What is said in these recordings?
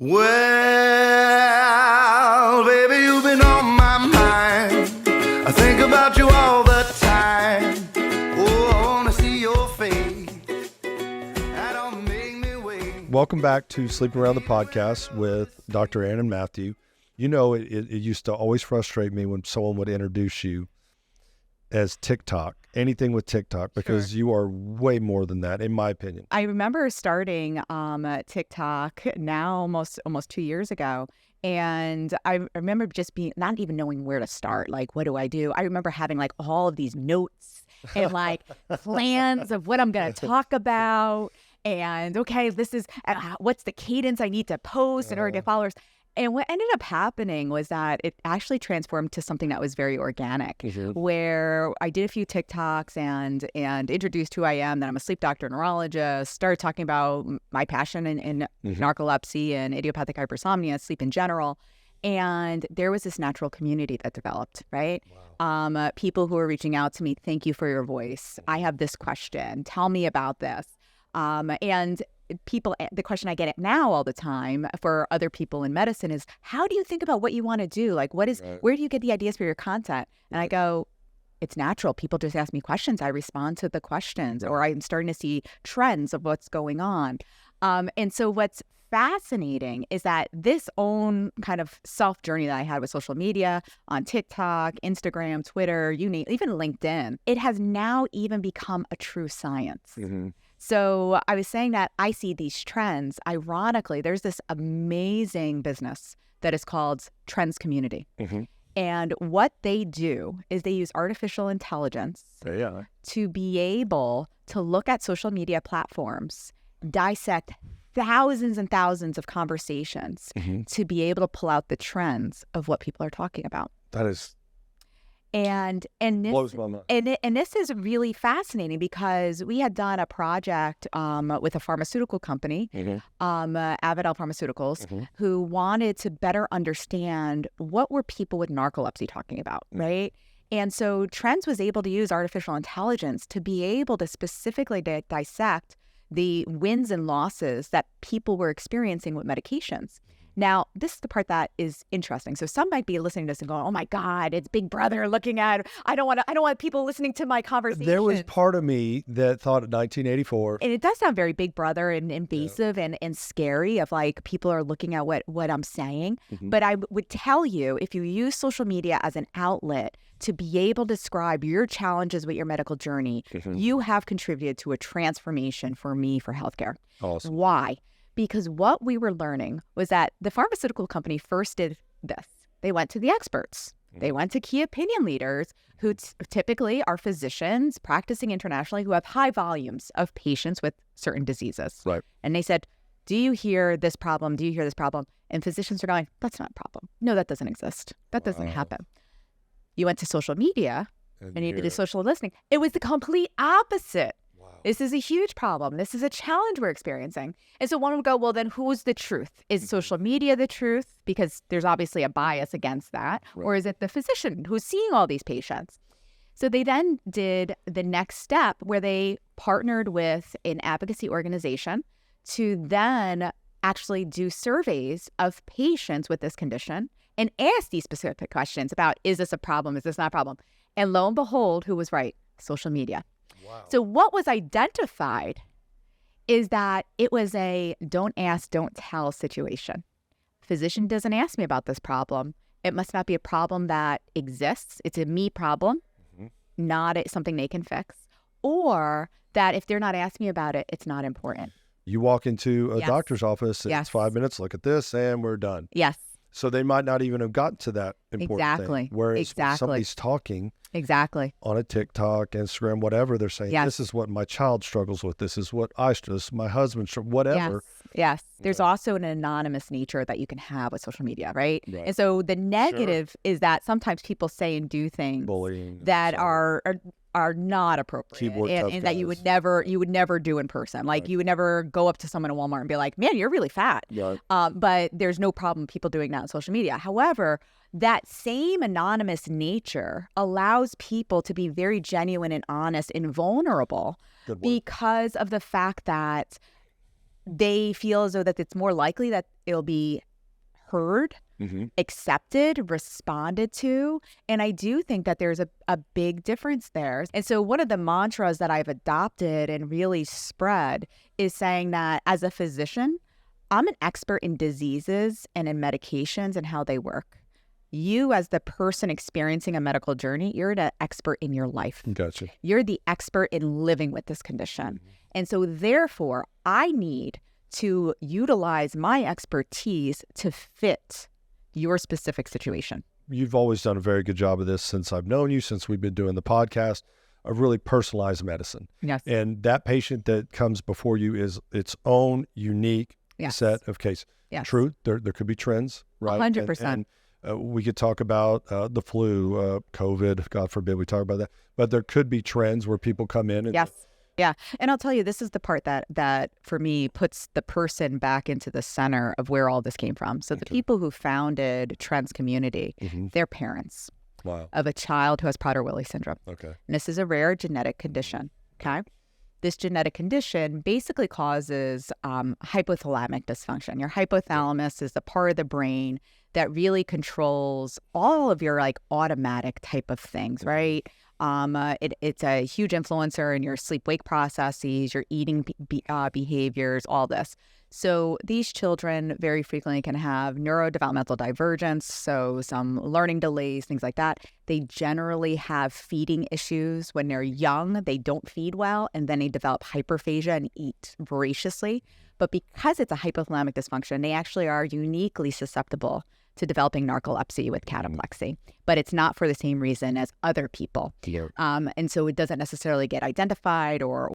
Well, baby, you've been on my mind. I think about you all the time. Oh, I want to see your face. That don't make me wait. Welcome back to Sleeping Around the Podcast with Dr. Ann and Matthew. You know, it used to always frustrate me when someone would introduce you as TikTok, anything with TikTok, because you are way more than that, in my opinion. I remember starting TikTok now almost 2 years ago. And I remember just being not even knowing where to start. Like, what do I do? I remember having like all of these notes and like plans of what I'm going to talk about. And okay, this is what's the cadence I need to post in order to get followers. And what ended up happening was that it actually transformed to something that was very organic, where I did a few TikToks and introduced who I am, that I'm a sleep doctor, neurologist, started talking about my passion in narcolepsy and idiopathic hypersomnia, sleep in general. And there was this natural community that developed, right? Wow. People who were reaching out to me, thank you for your voice. I have this question. Tell me about this. And people, the question I get now all the time for other people in medicine is, how do you think about what you want to do? Like, where do you get the ideas for your content? And I go, it's natural. People just ask me questions. I respond to the questions, or I'm starting to see trends of what's going on. And so what's fascinating is that this own kind of self journey that I had with social media on TikTok, Instagram, Twitter, you name, even LinkedIn, it has now even become a true science. So I was saying that I see these trends. Ironically, there's this amazing business that is called Trends Community. And what they do is they use artificial intelligence to be able to look at social media platforms, dissect thousands and thousands of conversations to be able to pull out the trends of what people are talking about. That is... And this, blows my mind. And this is really fascinating because we had done a project with a pharmaceutical company, Avidel Pharmaceuticals, who wanted to better understand what were people with narcolepsy talking about, right? And so Trends was able to use artificial intelligence to be able to specifically dissect the wins and losses that people were experiencing with medications. Now, this is the part that is interesting. So some might be listening to this and going, "Oh my God, it's Big Brother looking at. I don't want people listening to my conversation." There was part of me that thought in 1984, and it does sound very Big Brother and invasive and scary, of like people are looking at what I'm saying. But I would tell you, if you use social media as an outlet to be able to describe your challenges with your medical journey, you have contributed to a transformation for me for healthcare. Awesome. Why? Because what we were learning was that the pharmaceutical company first did this. They went to the experts. They went to key opinion leaders who typically are physicians practicing internationally who have high volumes of patients with certain diseases. Right. And they said, do you hear this problem? Do you hear this problem? And physicians are going, that's not a problem. No, that doesn't exist. That doesn't happen. You went to social media and you did a social listening. It was the complete opposite. This is a huge problem. This is a challenge we're experiencing. And so one would go, well, then who's the truth? Is social media the truth? Because there's obviously a bias against that. Right. Or is it the physician who's seeing all these patients? So they then did the next step where they partnered with an advocacy organization to then actually do surveys of patients with this condition and ask these specific questions about, is this a problem? Is this not a problem? And lo and behold, who was right? Social media. Wow. So what was identified is that it was a don't ask, don't tell situation. Physician doesn't ask me about this problem. It must not be a problem that exists. It's a me problem, not something they can fix. Or that if they're not asking me about it, it's not important. You walk into a doctor's office, it's 5 minutes, look at this, and we're done. Yes. So they might not even have gotten to that important thing. Whereas when somebody's talking on a TikTok, Instagram, whatever, they're saying, this is what my child struggles with. This is what I struggle with. My husband struggles, whatever. Yes. There's also an anonymous nature that you can have with social media, right? And so the negative is that sometimes people say and do things that are not appropriate and that you would never do in person. Like you would never go up to someone in Walmart and be like, man, you're really fat. But there's no problem people doing that on social media. However, that same anonymous nature allows people to be very genuine and honest and vulnerable because of the fact that they feel as though that it's more likely that it'll be heard, accepted, responded to. And I do think that there's a big difference there. And so one of the mantras that I've adopted and really spread is saying that as a physician, I'm an expert in diseases and in medications and how they work. You, as the person experiencing a medical journey, you're the expert in your life. Gotcha. You're the expert in living with this condition. And so therefore, I need to utilize my expertise to fit your specific situation. You've always done a very good job of this since I've known you, since we've been doing the podcast, of really personalized medicine. Yes. And that patient that comes before you is its own unique Yes. set of cases. Yes. True, there could be trends, right? 100%. And we could talk about the flu, COVID, God forbid we talk about that. But there could be trends where people come in. And Yes. Yeah. And I'll tell you, this is the part that for me puts the person back into the center of where all this came from. So the people who founded Trends Community, they're parents Wow. of a child who has Prader-Willi syndrome. Okay. And this is a rare genetic condition. Okay. This genetic condition basically causes hypothalamic dysfunction. Your hypothalamus is the part of the brain that really controls all of your like automatic type of things, right? It's a huge influencer in your sleep-wake processes, your eating behaviors, all this. So these children very frequently can have neurodevelopmental divergence, so some learning delays, things like that. They generally have feeding issues when they're young. They don't feed well, and then they develop hyperphagia and eat voraciously. But because it's a hypothalamic dysfunction, they actually are uniquely susceptible to developing narcolepsy with cataplexy, but it's not for the same reason as other people. And so it doesn't necessarily get identified or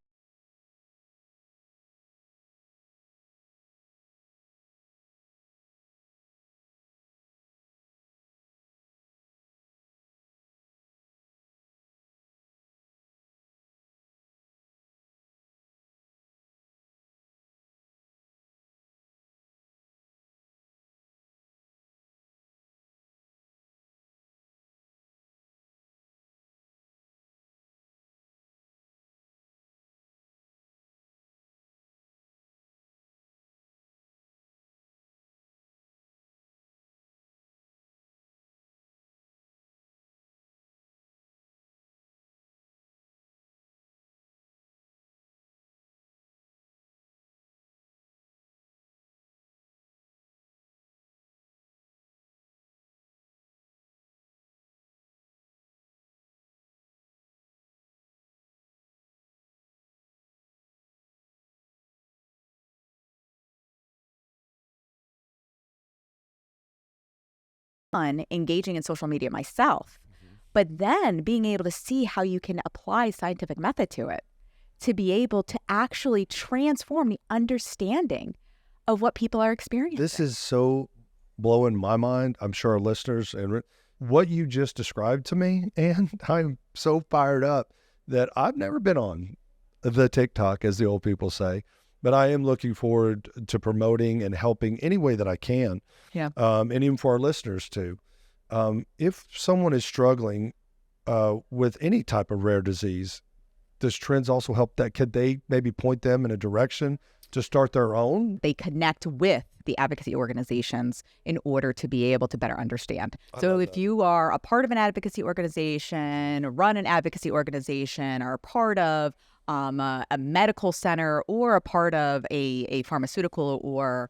engaging in social media myself, but then being able to see how you can apply scientific method to it to be able to actually transform the understanding of what people are experiencing. This is so blowing my mind. I'm sure our listeners and what you just described to me, and I'm so fired up that I've never been on the TikTok, as the old people say, but I am looking forward to promoting and helping any way that I can. Yeah. And even for our listeners too. If someone is struggling with any type of rare disease, does Trends also help that? Could they maybe point them in a direction to start their own? They connect with the advocacy organizations in order to be able to better understand. So if you are a part of an advocacy organization, run an advocacy organization, are a part of a medical center or a part of a pharmaceutical or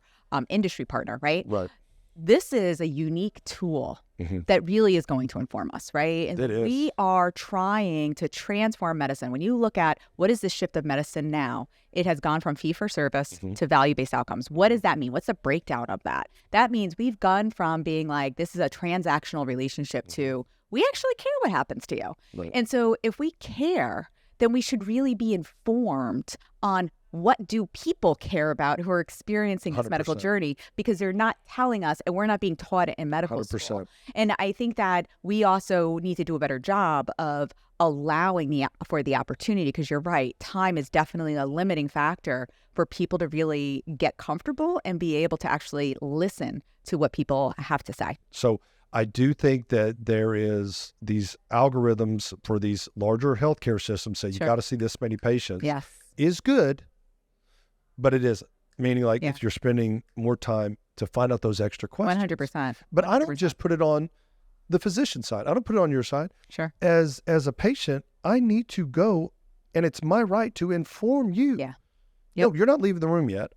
industry partner, right? Right. This is a unique tool that really is going to inform us, right? And It is. we are trying to transform medicine. When you look at what is the shift of medicine now, it has gone from fee-for-service to value-based outcomes. What does that mean? What's the breakdown of that? That means we've gone from being like, this is a transactional relationship to, we actually care what happens to you. Right. And so if we care, then we should really be informed on what do people care about who are experiencing this medical 100%. journey, because they're not telling us and we're not being taught it in medical school. 100%. And I think that we also need to do a better job of allowing for the opportunity, because you're right, time is definitely a limiting factor for people to really get comfortable and be able to actually listen to what people have to say. So I do think that there is these algorithms for these larger healthcare systems say you Sure. got to see this many patients Yes. is good, but it isn't. Meaning like Yeah. if you're spending more time to find out those extra questions. 100%. But I don't 100%. just put it on the physician side. I don't put it on your side. Sure. As a patient, I need to go, and it's my right to inform you. Yeah. No, Yep. you're not leaving the room yet.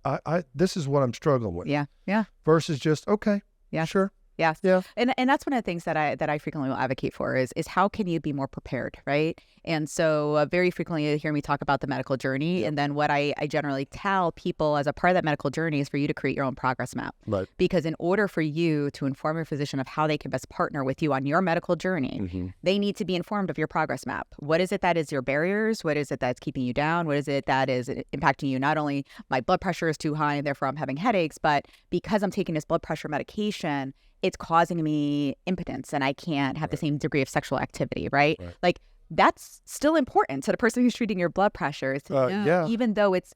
This is what I'm struggling with. Yeah. Yeah. Versus just, okay, Yeah. sure. Yes. Yeah. And that's one of the things that I frequently will advocate for is how can you be more prepared, right? And so very frequently you hear me talk about the medical journey. And then what I generally tell people as a part of that medical journey is for you to create your own progress map. Right. Because in order for you to inform your physician of how they can best partner with you on your medical journey, Mm-hmm. they need to be informed of your progress map. What is it that is your barriers? What is it that's keeping you down? What is it that is impacting you? Not only my blood pressure is too high and therefore I'm having headaches, but because I'm taking this blood pressure medication, it's causing me impotence and I can't have the same degree of sexual activity, right? Right. Like that's still important to the person who's treating your blood pressure is to know, Yeah. even though it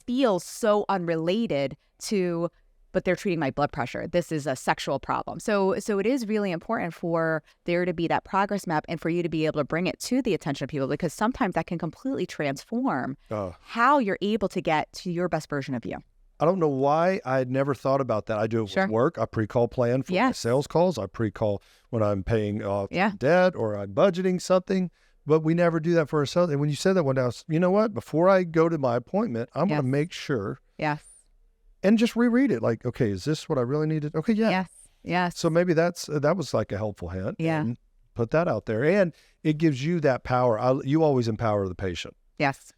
feels so unrelated to, but they're treating my blood pressure. This is a sexual problem. So it is really important for there to be that progress map and for you to be able to bring it to the attention of people because sometimes that can completely transform how you're able to get to your best version of you. I don't know why I had never thought about that. I do it Sure. with work. I pre-call plan for my Yes. sales calls. I pre-call when I'm paying off Yeah. debt or I'm budgeting something, but we never do that for ourselves. And when you said that one day, I was, you know what? Before I go to my appointment, I'm going Yes. to make sure Yes. and just reread it. Like, okay, is this what I really needed? Okay, yeah. Yes. Yes. So maybe that was like a helpful hint. Yeah. And put that out there. And it gives you that power. You always empower the patient. Yes.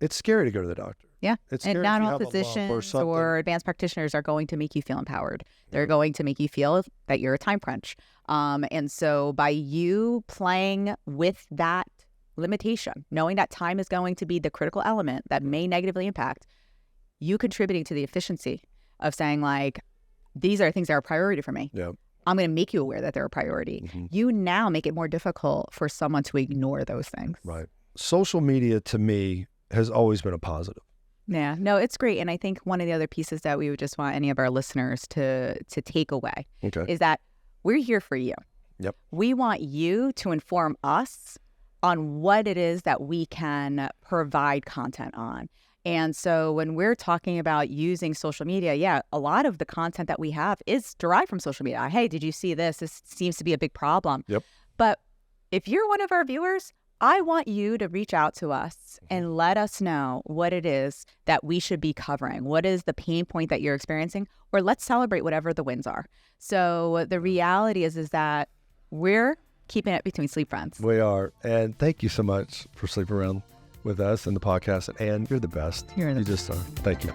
It's scary to go to the doctor. Yeah. It's scary And if not you all have a lump physicians something. or advanced practitioners are going to make you feel empowered. They're going to make you feel that you're a time crunch. And so by you playing with that limitation, knowing that time is going to be the critical element that may negatively impact, you contributing to the efficiency of saying like, these are things that are a priority for me. Yeah. I'm going to make you aware that they're a priority. Mhm. You now make it more difficult for someone to ignore those things. Right. Social media to me has always been a positive. Yeah, no, it's great. And I think one of the other pieces that we would just want any of our listeners to take away Okay. is that we're here for you. Yep. We want you to inform us on what it is that we can provide content on. And so when we're talking about using social media, yeah, a lot of the content that we have is derived from social media. Hey, did you see this? This seems to be a big problem. Yep. But if you're one of our viewers, I want you to reach out to us and let us know what it is that we should be covering. What is the pain point that you're experiencing? Or let's celebrate whatever the wins are. So the reality is that we're keeping it between sleep friends. We are. And thank you so much for sleeping around with us in the podcast. And you're the best. You're the You just are. Thank you.